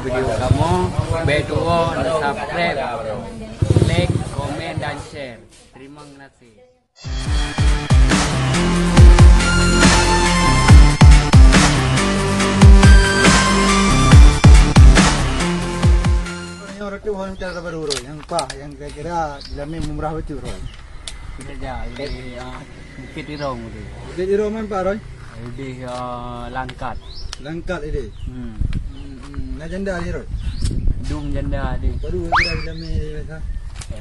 video kamu, B2, subscribe, like, komen, dan share. Terima kasih. Orang tu orang cara baru roy, yang pah, yang kira-kira jamin murah betul roy. Kerja di Bukit Irong tu. Bukit Irong mana pak roy? Di Langkat. Langkat ini. Nak janda ni roy. Dum janda di. Baru kira jamin macam.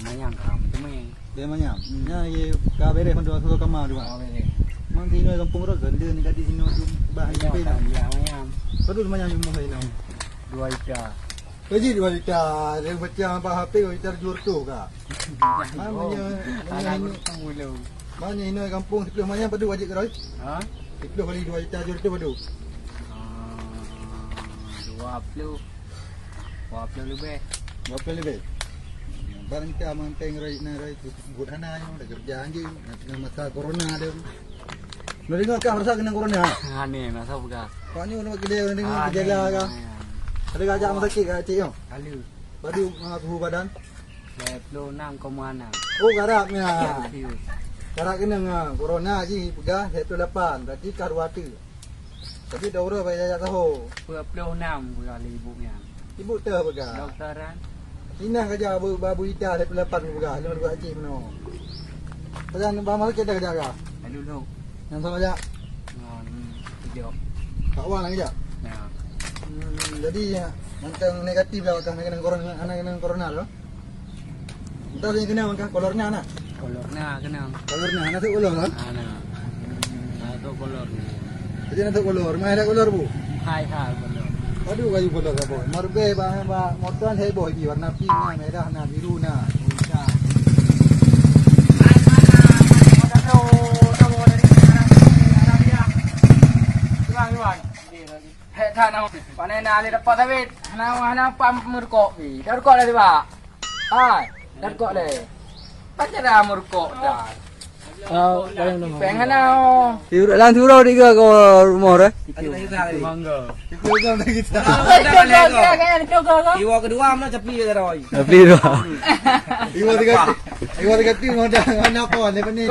Manyang kam tu meh. Dia macam. Nya ye kabere pun dua satu kamar dua. Mang sini kampung roy, ganda ni kadi sini tu bah ni pe nak. Manyang. Baru macam ni mohon ni. 2 juta. Pergi 2 juta, dia macam apa HP kau kita jual tu kah? Mana ini kampung sebelah mana padu wajib keroi? Ha? Sebelah kali 2 juta jual tu padu. 20 lebih. Berapa lebih? Barang kita manteng roi na roi buat hana yang ada kerja anjing, nak masa corona ada. Nak dengar kah rasa kena corona? Ha ni masa buka. Pak ni nak kedai orang dengar gejala kah? Ada gajak rumah sakit kat cik yo? Ada. Padu suhu badan? 26,6. Oh garaknya. Garak kena corona je pegah 108 berarti karwata. Tapi daurah bayar tahu. 26 kali ibunya. Ibu teh pegah. Dokteran. Inah kerja babu ita 108 pegah. Lalu buat cik meno. Pesan bamal kita kerja kah? Dulu. Yang sama aja. Video. Pak Wan kerja. Ya. Jadi mantang negatif lah kan kena corona, anak kena corona tu. Entah dia kena kan kolornya anak. Kolornya kena. Kolornya anak tu kolor kan? Anak. Atau kolor. Jadi anak tu kolor, mai ada kolor bu. Hai kolor. Aduh kayu kolor apa? Marbe bah motor heboh lagi warna pink nah, merah nah, biru nah. Heta na panai na ali dapat tapi hana pam murkok ni. Dah murkok dah tiba. Hai, dah murkok dah. Pakai dah murkok dah. Pengen na. Tiur lan tiur di ke rumah dah. Mangga. Tiur kan kita. Iwa kedua mana cepi dah roy. Cepi dah. Iwa tiga tiur mana apa ni pani.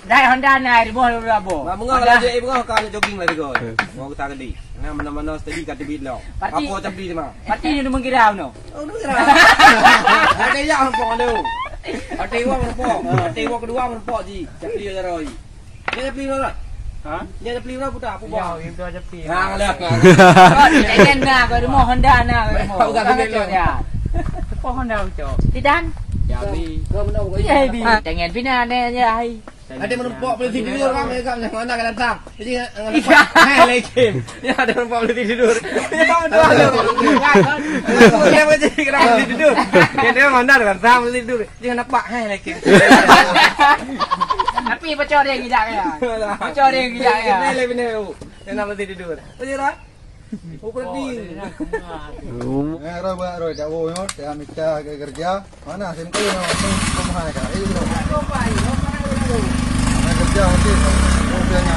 Dah Honda na di bawah berapa? Mengah kalau ibu kau kalau jogging lagi kau. Mau kita kedi. Nah mana-mana tadi kat tebit lo. Apa cepi tu mah? Pati ni mengkira no. Oh nu kira. Ada yang pok tu. Ada iwa merpok. Ada iwa kedua merpok ji. Cepi dah roy. Dia cepi lo lah. Ha? Dia cepi lo budak apa buat? Ya, itu cepi. Hang lah. Jangan nak kau rumah Honda nak kau rumah. Bukan begitu ya. Kau Honda ucap. Tidak. Jadi, kau mana kau? Ya, jangan pina ni ya. Ada merpok boleh tidur kan mereka mana kan datang. Jadi ngelepas. Hai lagi. Ya ada merpok boleh tidur. Ya kau dua. Dia macam kenapa boleh tidur? Dia mana datang boleh tidur. Jangan nampak hai lagi. Tapi pecah dia gijak ya. Pecah dia gijak ya. Ini lebih ni. Jangan boleh tidur. Betul tak? Oh pergi. Roy dah wo yo, dah minta kerja. Mana sim kau nak rumah nak? Kerja okey. Oh biarnya.